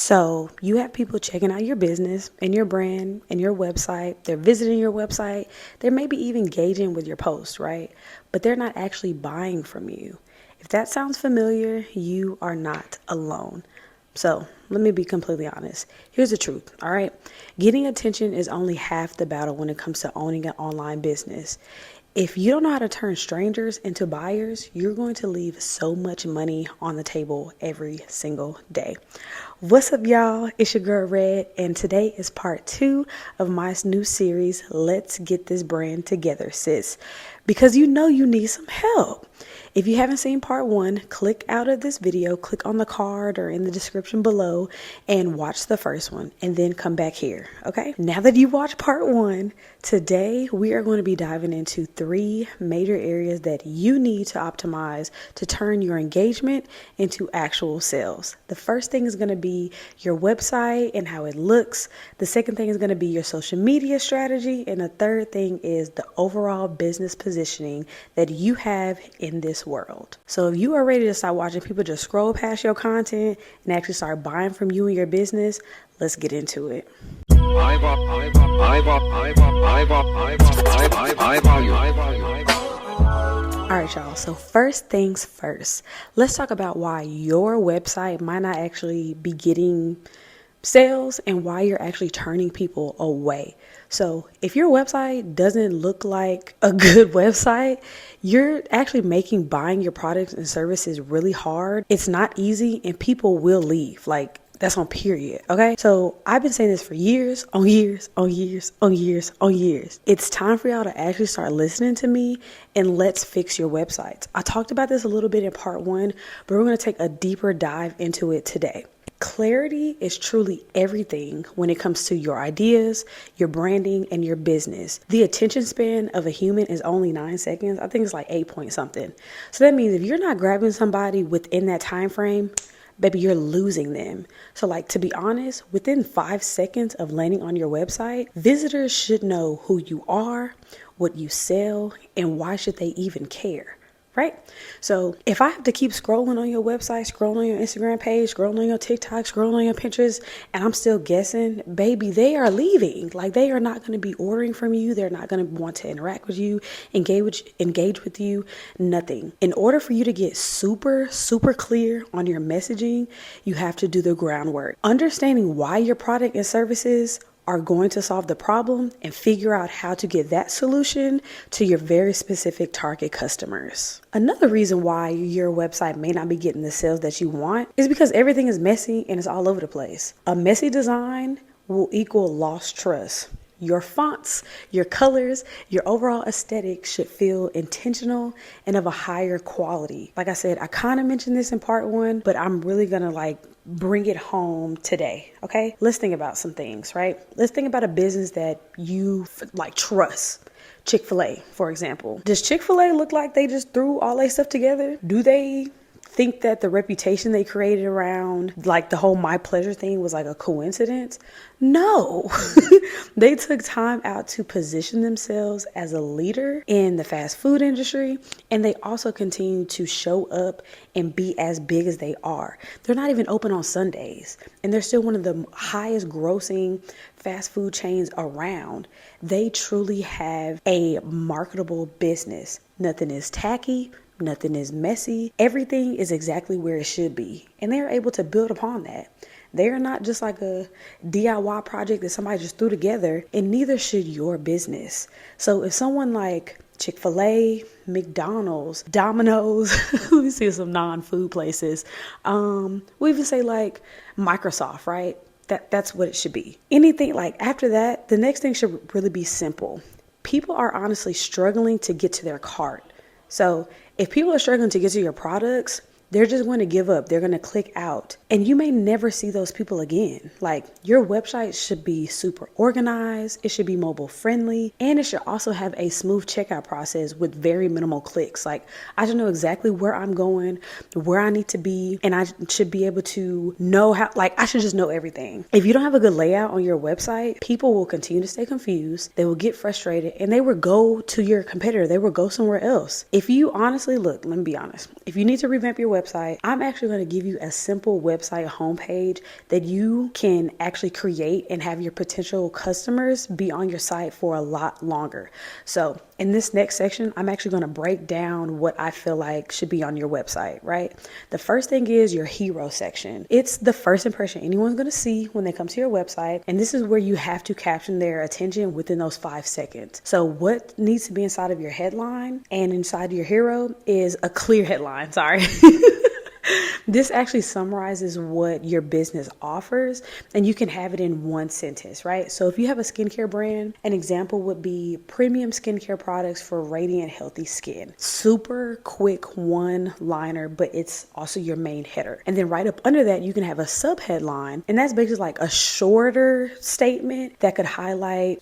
So you have people checking out your business and your brand and your website. They're visiting your website. They may be even engaging with your posts, right? But they're not actually buying from you. If that sounds familiar, you are not alone. So let me be completely honest. Here's the truth, all right? Getting attention is only half the battle when it comes to owning an online business. If you don't know how to turn strangers into buyers, you're going to leave so much money on the table every single day. What's up, y'all? It's your girl Red, and today is part 2 of my new series, Let's Get This Brand Together, Sis. Because you know you need some help. If you haven't seen part 1, click out of this video, click on the card or in the description below and watch the first one and then come back here, okay? Now that you watched part 1, today we are going to be diving into 3 major areas that you need to optimize to turn your engagement into actual sales. The first thing is going to be your website and how it looks. The second thing is going to be your social media strategy. And the third thing is the overall business positioning that you have in this world. So if you are ready to start watching people just scroll past your content and actually start buying from you and your business, let's get into it. All right, y'all. So first things first, let's talk about why your website might not actually be getting sales and why you're actually turning people away. So if your website doesn't look like a good website, you're actually making buying your products and services really hard. It's not easy and people will leave. Like, that's on period. Okay. So I've been saying this for years, on years. It's time for y'all to actually start listening to me and let's fix your websites. I talked about this a little bit in part 1, but we're going to take a deeper dive into it today. Clarity is truly everything when it comes to your ideas, your branding, and your business. The attention span of a human is only 9 seconds. I think it's like 8 point something. So that means if you're not grabbing somebody within that time frame, baby, you're losing them. So like, to be honest, within 5 seconds of landing on your website, visitors should know who you are, what you sell, and why should they even care. Right? So if I have to keep scrolling on your website, scrolling on your Instagram page, scrolling on your TikTok, scrolling on your Pinterest, and I'm still guessing, baby, they are leaving. Like, they are not going to be ordering from you. They're not going to want to interact with you, engage with you, nothing. In order for you to get super clear on your messaging, you have to do the groundwork. Understanding why your product and services are going to solve the problem and figure out how to get that solution to your very specific target customers. Another reason why your website may not be getting the sales that you want is because everything is messy and it's all over the place. A messy design will equal lost trust. Your fonts, your colors, your overall aesthetic should feel intentional and of a higher quality. Like I said, I kind of mentioned this in part 1, but I'm really going to bring it home today. Okay. Let's think about some things, right? Let's think about a business that you trust. Chick-fil-A, for example. Does Chick-fil-A look like they just threw all their stuff together? Do they think that the reputation they created around the whole My Pleasure thing was a coincidence? No. They took time out to position themselves as a leader in the fast food industry, and they also continue to show up and be as big as they are. They're not even open on Sundays, and they're still one of the highest grossing fast food chains around. They truly have a marketable business. Nothing is tacky. Nothing is messy. Everything is exactly where it should be. And they're able to build upon that. They are not just like a DIY project that somebody just threw together, and neither should your business. So if someone like Chick-fil-A, McDonald's, Domino's, we see some non-food places. We even say Microsoft, right? That's what it should be. Anything after that, the next thing should really be simple. People are honestly struggling to get to their cart. So if people are struggling to get to your products, they're just going to give up. They're going to click out, and you may never see those people again. Your website should be super organized. It should be mobile friendly, and it should also have a smooth checkout process with very minimal clicks. I should know exactly where I'm going, where I need to be, and I should be able to know how, I should just know everything. If you don't have a good layout on your website, people will continue to stay confused. They will get frustrated, and they will go to your competitor. They will go somewhere else. If you honestly, let me be honest. If you need to revamp your website, I'm actually going to give you a simple website homepage that you can actually create and have your potential customers be on your site for a lot longer. So in this next section, I'm actually going to break down what I feel like should be on your website, right? The first thing is your hero section. It's the first impression anyone's going to see when they come to your website. And this is where you have to capture their attention within those 5 seconds. So what needs to be inside of your headline and inside your hero is a clear headline. Sorry. This actually summarizes what your business offers, and you can have it in one sentence, right? So if you have a skincare brand, an example would be premium skincare products for radiant, healthy skin. Super quick one-liner, but it's also your main header. And then right up under that, you can have a subheadline, and that's basically like a shorter statement that could highlight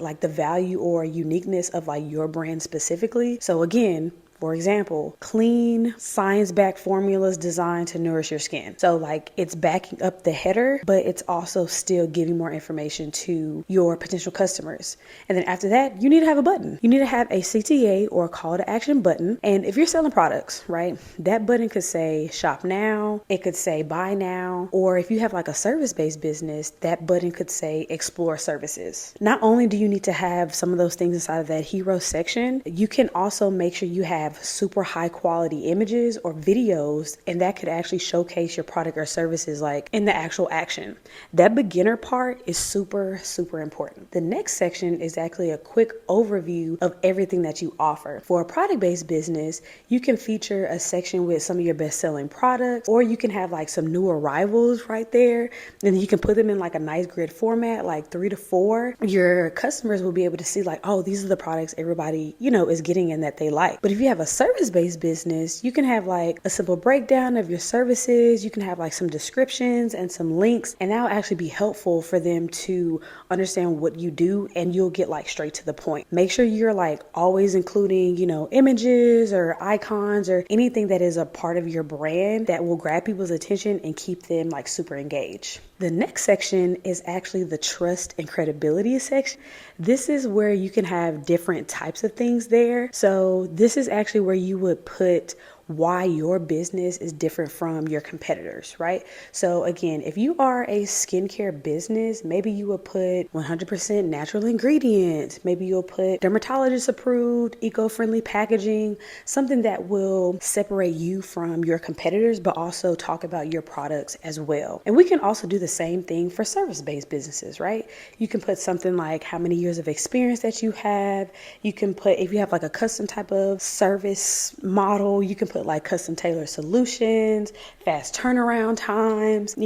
like the value or uniqueness of like your brand specifically. So again, for example, clean, science-backed formulas designed to nourish your skin. So like it's backing up the header, but it's also still giving more information to your potential customers. And then after that, you need to have a button. You need to have a CTA or call to action button. And if you're selling products, right, that button could say shop now, it could say buy now, or if you have like a service-based business, that button could say explore services. Not only do you need to have some of those things inside of that hero section, you can also make sure you have super high quality images or videos, and that could actually showcase your product or services like in the actual action. That beginner part is super, super important. The next section is actually a quick overview of everything that you offer. For a product-based business, you can feature a section with some of your best-selling products, or you can have like some new arrivals right there, and you can put them in like a nice grid format, like 3 to 4. Your customers will be able to see like, oh, these are the products everybody, is getting and that they like. But if you have a service-based business, you can have like a simple breakdown of your services. You can have like some descriptions and some links, and that'll actually be helpful for them to understand what you do, and you'll get like straight to the point. Make sure you're like always including, images or icons or anything that is a part of your brand that will grab people's attention and keep them like super engaged. The next section is actually the trust and credibility section. This is where you can have different types of things there. So this is actually where you would put why your business is different from your competitors, right? So again, if you are a skincare business, maybe you would put 100% natural ingredients. Maybe you'll put dermatologist approved, eco-friendly packaging, something that will separate you from your competitors, but also talk about your products as well. And we can also do the same thing for service-based businesses, right? You can put something like how many years of experience that you have. You can put, if you have like a custom type of service model, you can put like custom tailored solutions, fast turnaround times,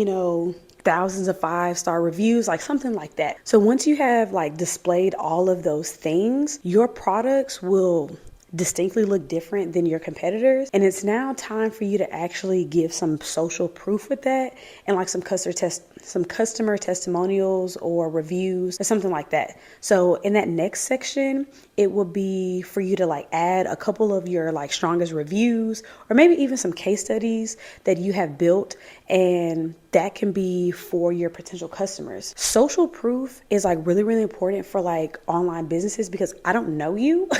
thousands of 5-star reviews, like something like that. So once you have like displayed all of those things, your products will distinctly look different than your competitors. And it's now time for you to actually give some social proof with that, and like some customer testimonials or reviews or something like that. So in that next section, it will be for you to like add a couple of your like strongest reviews, or maybe even some case studies that you have built, and that can be for your potential customers. Social proof is like really, really important for like online businesses, because I don't know you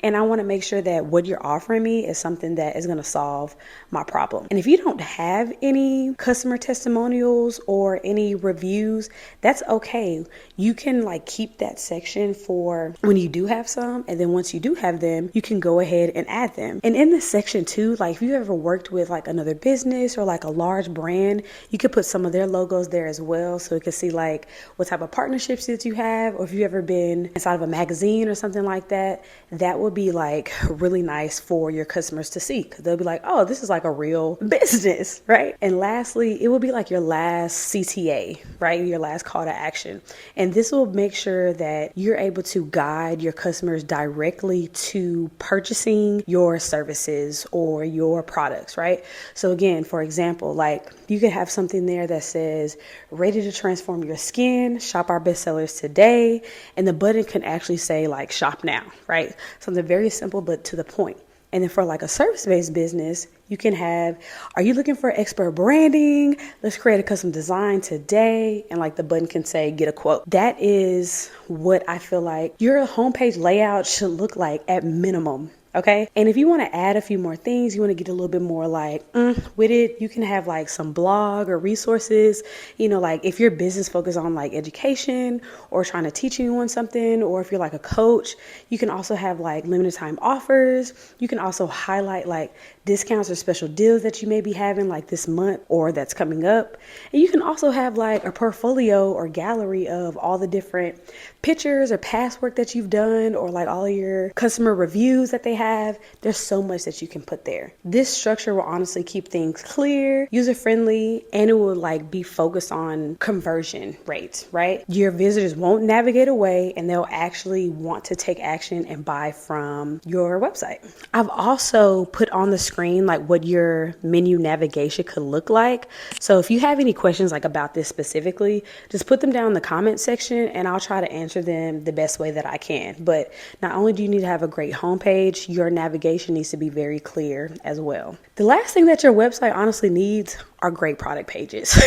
and I want to make sure that what you're offering me is something that is going to solve my problem. And if you don't have any customer testimonials or any reviews, that's okay. You can like keep that section for when you do have some, and then once you do have them, you can go ahead and add them. And in this section too, like if you ever worked with like another business or like a large brand, you could put some of their logos there as well, so you can see like what type of partnerships that you have, or if you've ever been inside of a magazine or something like that. That would be like really nice for your customers to see, because they'll be like, oh, this is like a real business, right? And lastly, it will be like your last CTA, right? Your last call to action. And this will make sure that you're able to guide your customers directly to purchasing your services or your products, right? So again, for example, like you could have something there that says, ready to transform your skin, shop our bestsellers today. And the button can actually say like shop now, right? Something very simple, but to the point. And then for like a service-based business, you can have, are you looking for expert branding? Let's create a custom design today. And like the button can say, get a quote. That is what I feel like your homepage layout should look like at minimum. Okay. And if you want to add a few more things, you want to get a little bit more like with it, you can have like some blog or resources, like if your business focus on like education or trying to teach anyone something, or if you're like a coach, you can also have like limited time offers. You can also highlight like discounts or special deals that you may be having like this month or that's coming up. And you can also have like a portfolio or gallery of all the different pictures or past work that you've done, or like all of your customer reviews that they have. There's so much that you can put there. This structure will honestly keep things clear, user friendly, and it will like be focused on conversion rates, right? Your visitors won't navigate away and they'll actually want to take action and buy from your website. I've also put on the screen like what your menu navigation could look like. So if you have any questions like about this specifically, just put them down in the comment section and I'll try to answer them the best way that I can. But not only do you need to have a great homepage, your navigation needs to be very clear as well. The last thing that your website honestly needs are great product pages.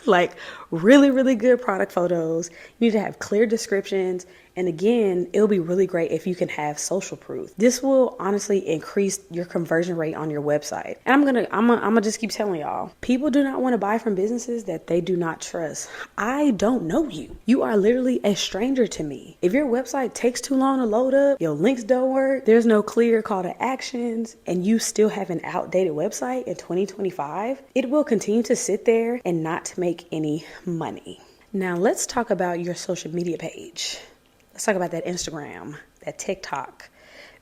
Like really, really good product photos. You need to have clear descriptions. And again, it'll be really great if you can have social proof. This will honestly increase your conversion rate on your website. And I'm gonna just keep telling y'all, people do not want to buy from businesses that they do not trust. I don't know you. You are literally a stranger to me. If your website takes too long to load up, your links don't work, there's no clear call to actions, and you still have an outdated website in 2025, it will continue to sit there and not make any money. Now let's talk about your social media page. Let's talk about that Instagram, that TikTok,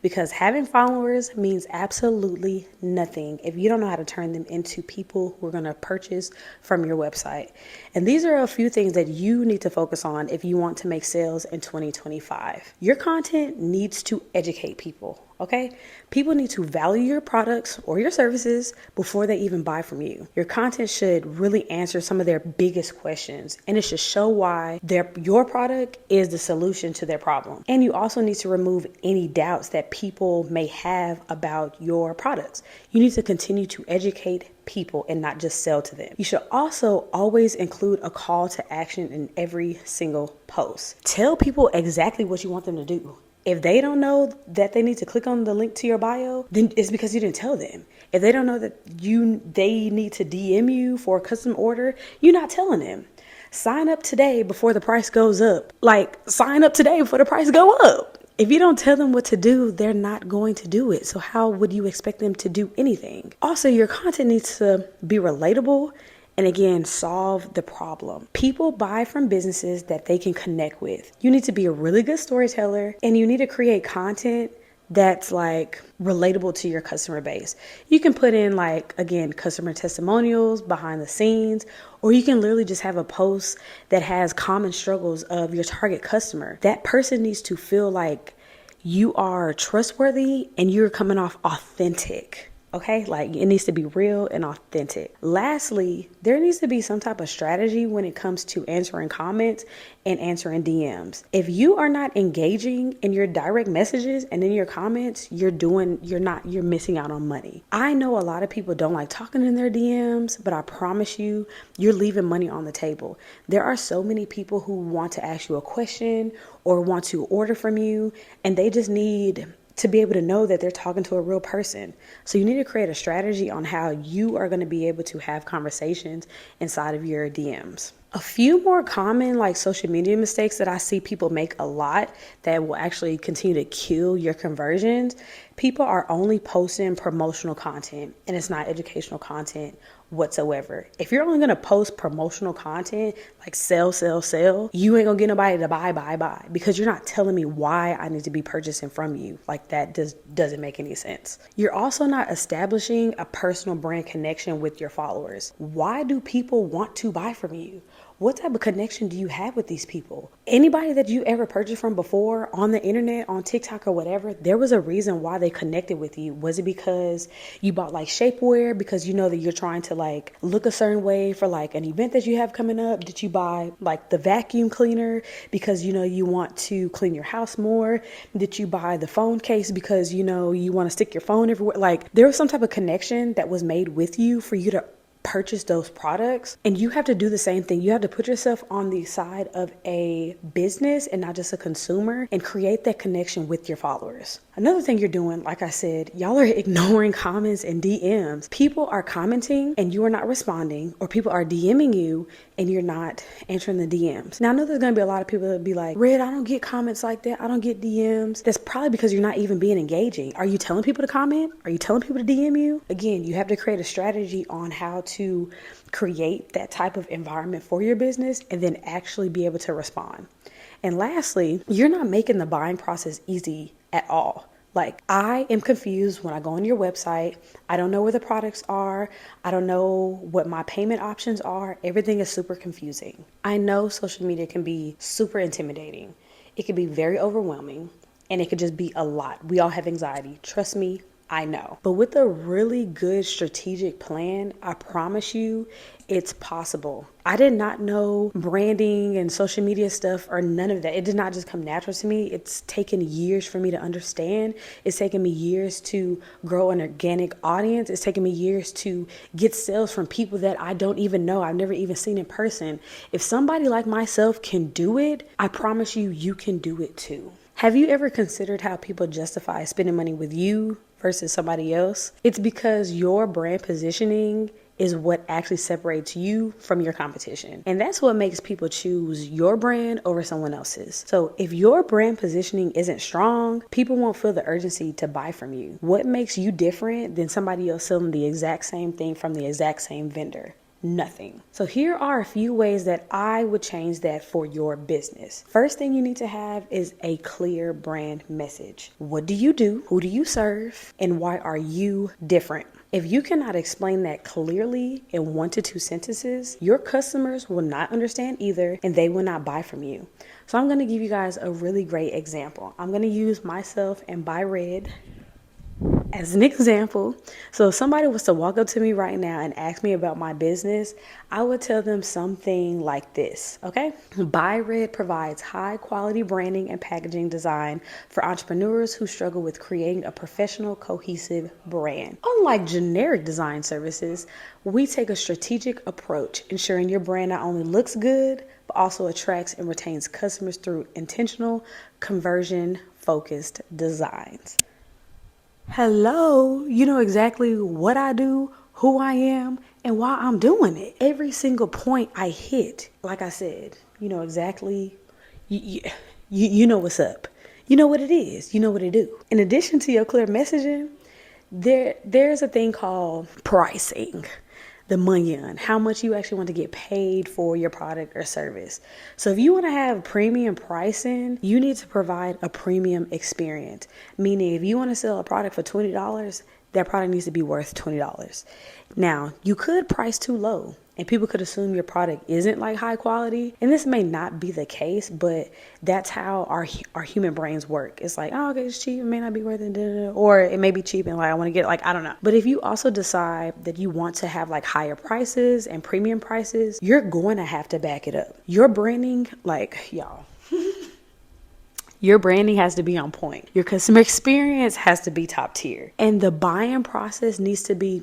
because having followers means absolutely nothing if you don't know how to turn them into people who are going to purchase from your website. And these are a few things that you need to focus on if you want to make sales in 2025. Your content needs to educate people. Okay? People need to value your products or your services before they even buy from you. Your content should really answer some of their biggest questions, and it should show why your product is the solution to their problem. And you also need to remove any doubts that people may have about your products. You need to continue to educate people and not just sell to them. You should also always include a call to action in every single post. Tell people exactly what you want them to do. If they don't know that they need to click on the link to your bio, then it's because you didn't tell them. If they don't know that they need to DM you for a custom order, you're not telling them. Sign up today before the price goes up. Like, sign up today before the price go up. If you don't tell them what to do, they're not going to do it. So how would you expect them to do anything? Also, your content needs to be relatable. And again, solve the problem. People buy from businesses that they can connect with. You need to be a really good storyteller, and you need to create content that's like relatable to your customer base. You can put in like, again, customer testimonials, behind the scenes, or you can literally just have a post that has common struggles of your target customer. That person needs to feel like you are trustworthy and you're coming off authentic. Okay, like it needs to be real and authentic. Lastly, there needs to be some type of strategy when it comes to answering comments and answering DMs. If you are not engaging in your direct messages and in your comments, you're missing out on money. I know a lot of people don't like talking in their DMs, but I promise you, you're leaving money on the table. There are so many people who want to ask you a question or want to order from you, and they just need to be able to know that they're talking to a real person. So you need to create a strategy on how you are going to be able to have conversations inside of your DMs. A few more common like social media mistakes that I see people make a lot that will actually continue to kill your conversions. People are only posting promotional content and it's not educational content whatsoever. If you're only going to post promotional content like sell, you ain't gonna get nobody to buy because you're not telling me why I need to be purchasing from you. Like that doesn't make any sense. You're also not establishing a personal brand connection with your followers. Why do people want to buy from you? What type of connection do you have with these people? Anybody that you ever purchased from before on the internet, on TikTok or whatever, there was a reason why they connected with you. Was it because you bought like shapewear because you know that you're trying to like look a certain way for like an event that you have coming up? Did you buy like the vacuum cleaner because you know you want to clean your house more? Did you buy the phone case because you know you want to stick your phone everywhere? Like there was some type of connection that was made with you for you to purchase those products. And you have to do the same thing. You have to put yourself on the side of a business and not just a consumer, and create that connection with your followers. Another thing you're doing, like I said, y'all are ignoring comments and DMs. People are commenting and you are not responding, or people are DMing you and you're not answering the DMs. Now, I know there's going to be a lot of people that be like, Red, I don't get comments like that. I don't get DMs. That's probably because you're not even being engaging. Are you telling people to comment? Are you telling people to DM you? Again, you have to create a strategy on how to create that type of environment for your business and then actually be able to respond. And lastly, you're not making the buying process easy at all. Like, I am confused when I go on your website. I don't know where the products are. I don't know what my payment options are. Everything is super confusing. I know social media can be super intimidating. It can be very overwhelming, and it could just be a lot. We all have anxiety. Trust me, I know. But with a really good strategic plan, I promise you, it's possible. I did not know branding and social media stuff or none of that. It did not just come natural to me. It's taken years for me to understand. It's taken me years to grow an organic audience. It's taken me years to get sales from people that I don't even know. I've never even seen in person. If somebody like myself can do it, I promise you, you can do it too. Have you ever considered how people justify spending money with you versus somebody else? It's because your brand positioning is what actually separates you from your competition. And that's what makes people choose your brand over someone else's. So if your brand positioning isn't strong, people won't feel the urgency to buy from you. What makes you different than somebody else selling the exact same thing from the exact same vendor? Nothing. So here are a few ways that I would change that for your business. First thing you need to have is a clear brand message. What do you do? Who do you serve? And why are you different? If you cannot explain that clearly in 1 to 2 sentences, your customers will not understand either, and they will not buy from you. So I'm going to give you guys a really great example. I'm going to use myself and Buy Red as an example. So if somebody was to walk up to me right now and ask me about my business, I would tell them something like this, okay? Buy Red provides high quality branding and packaging design for entrepreneurs who struggle with creating a professional, cohesive brand. Unlike generic design services, we take a strategic approach, ensuring your brand not only looks good, but also attracts and retains customers through intentional, conversion-focused designs. Hello, you know exactly what I do, who I am, and why I'm doing it. Every single point I hit, like I said, you know exactly, you know what's up. You know what it is. You know what to do. In addition to your clear messaging, there's a thing called pricing. The money on how much you actually want to get paid for your product or service. So if you want to have premium pricing, you need to provide a premium experience. Meaning if you want to sell a product for $20, that product needs to be worth $20. Now, you could price too low and people could assume your product isn't like high quality. And this may not be the case, but that's how our human brains work. It's like, oh, okay, it's cheap. It may not be worth it. Or it may be cheap and like, I want to get like, I don't know. But if you also decide that you want to have like higher prices and premium prices, you're going to have to back it up. Your branding, like y'all, your branding has to be on point. Your customer experience has to be top tier. And the buying process needs to be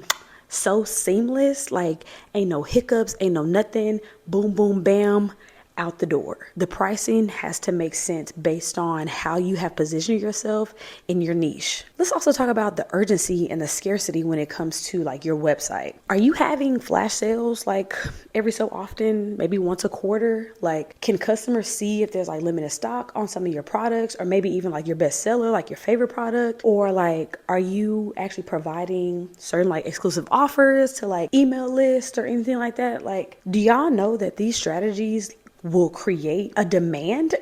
so seamless, like ain't no hiccups, ain't no nothing, boom, boom, bam, out the door. The pricing has to make sense based on how you have positioned yourself in your niche. Let's also talk about the urgency and the scarcity when it comes to like your website. Are you having flash sales like every so often, maybe once a quarter? Like, can customers see if there's like limited stock on some of your products, or maybe even like your best seller, like your favorite product? Or like, are you actually providing certain like exclusive offers to like email lists or anything like that? Like, do y'all know that these strategies will create a demand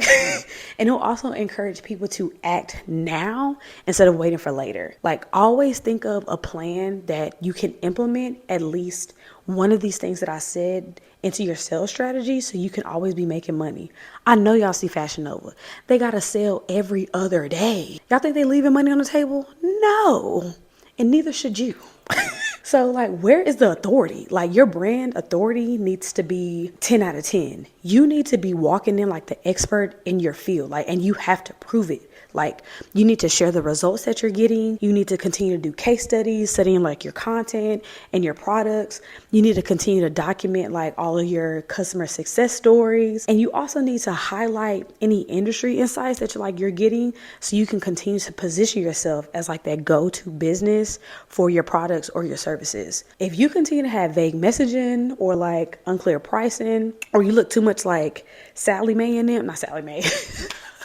and it'll also encourage people to act now instead of waiting for later? Like, always think of a plan that you can implement at least one of these things that I said into your sales strategy so you can always be making money. I know y'all see Fashion Nova. They got a sale every other day. Y'all think they leaving money on the table? No. And neither should you. So like, where is the authority? Like, your brand authority needs to be 10 out of 10. You need to be walking in like the expert in your field, like, and you have to prove it. Like, you need to share the results that you're getting. You need to continue to do case studies, studying like your content and your products. You need to continue to document like all of your customer success stories. And you also need to highlight any industry insights that you're getting, so you can continue to position yourself as like that go-to business for your products or your services. If you continue to have vague messaging or like unclear pricing, or you look too much like Sally Mae and them, not Sally Mae,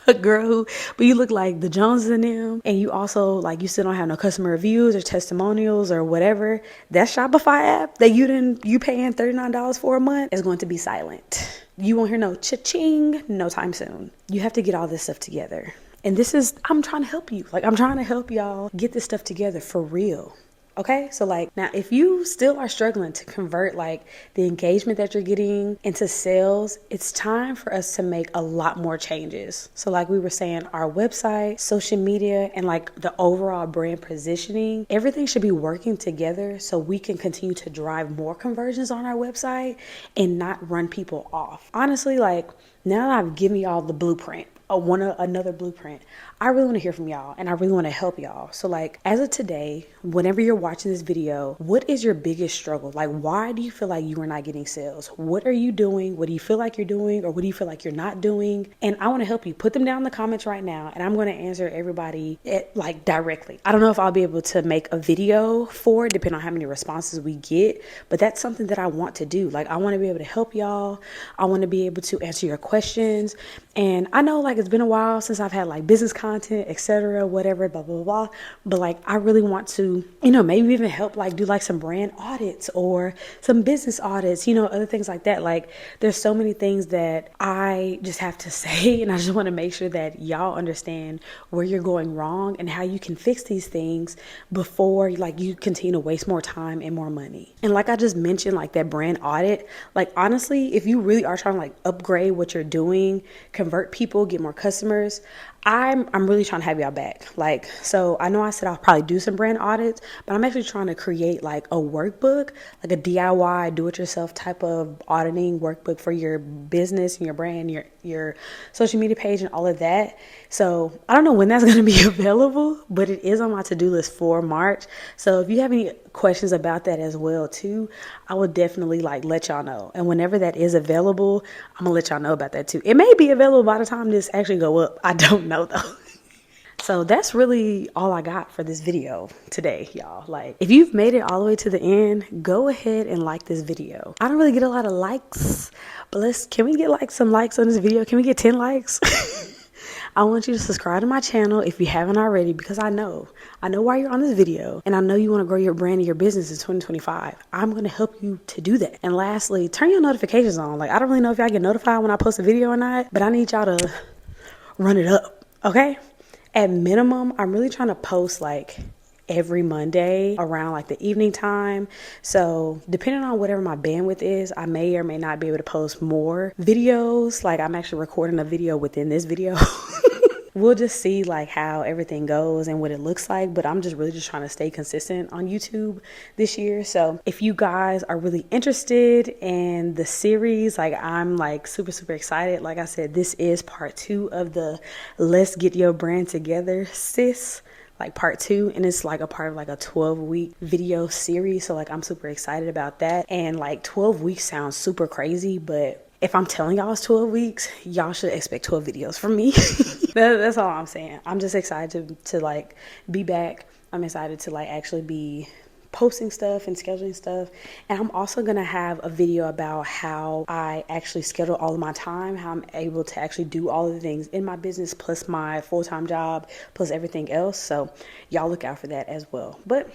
a girl who, but you look like the Joneses in them, and you also like, you still don't have no customer reviews or testimonials or whatever, that Shopify app that you paying $39 for a month is going to be silent. You won't hear no cha-ching no time soon. You have to get all this stuff together. And I'm trying to help you. Like, I'm trying to help y'all get this stuff together for real. Okay, so like, now if you still are struggling to convert like the engagement that you're getting into sales, it's time for us to make a lot more changes. So like we were saying, our website, social media, and like the overall brand positioning, everything should be working together so we can continue to drive more conversions on our website and not run people off. Honestly, like, now that I've given y'all the blueprint, another blueprint, I really want to hear from y'all, and I really want to help y'all. So like, as of today, whenever you're watching this video, what is your biggest struggle? Like, why do you feel like you are not getting sales? What are you doing? What do you feel like you're doing? Or what do you feel like you're not doing? And I want to help you. Put them down in the comments right now, and I'm going to answer everybody like directly. I don't know if I'll be able to make a video for it, depending on how many responses we get, but that's something that I want to do. Like, I want to be able to help y'all. I want to be able to answer your questions. And I know like it's been a while since I've had like business content, etc., whatever, blah, blah, blah. But like, I really want to, maybe even help like do like some brand audits or some business audits, other things like that. Like, there's so many things that I just have to say, and I just want to make sure that y'all understand where you're going wrong and how you can fix these things before like you continue to waste more time and more money. And like I just mentioned, like that brand audit, like honestly, if you really are trying to like upgrade what you're doing, convert people, get more customers, I'm really trying to have y'all back. Like, so I know I said I'll probably do some brand audits, but I'm actually trying to create like a workbook, like a DIY do-it-yourself type of auditing workbook for your business and your brand, your social media page and all of that. So I don't know when that's going to be available, but it is on my to-do list for March. So if you have any questions about that as well too, I will definitely like let y'all know. And whenever that is available, I'm gonna let y'all know about that too. It may be available by the time this actually go up. I don't know though. So that's really all I got for this video today, y'all. Like, if you've made it all the way to the end, go ahead and like this video. I don't really get a lot of likes, but can we get like some likes on this video? Can we get 10 likes? I want you to subscribe to my channel if you haven't already, because I know why you're on this video, and I know you want to grow your brand and your business in 2025. I'm going to help you to do that. And lastly, turn your notifications on. Like, I don't really know if y'all get notified when I post a video or not, but I need y'all to run it up, okay? At minimum, I'm really trying to post like every Monday around like the evening time. So depending on whatever my bandwidth is, I may or may not be able to post more videos. Like, I'm actually recording a video within this video. We'll just see like how everything goes and what it looks like, but I'm just really just trying to stay consistent on YouTube this year. So if you guys are really interested in the series, like, I'm like super excited. Like I said, this is part 2 of the Let's Get Your Brand Together, sis, like part 2, and it's like a part of like a 12-week video series. So like, I'm super excited about that. And like 12 weeks sounds super crazy, but if I'm telling y'all it's 12 weeks, y'all should expect 12 videos from me. That's all I'm saying. I'm just excited to like be back. I'm excited to like actually be posting stuff and scheduling stuff. And I'm also going to have a video about how I actually schedule all of my time, how I'm able to actually do all of the things in my business, plus my full-time job, plus everything else. So y'all look out for that as well. But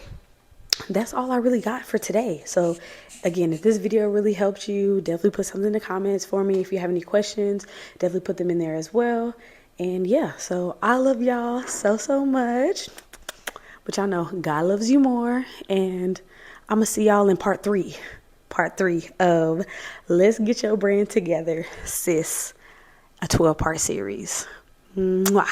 that's all I really got for today. So again, if this video really helped you, definitely put something in the comments for me. If you have any questions, definitely put them in there as well. And yeah, so I love y'all so much, but y'all know God loves you more. And I'm gonna see y'all in part 3 of Let's Get Your Brand Together, sis, a 12-part series. Mwah.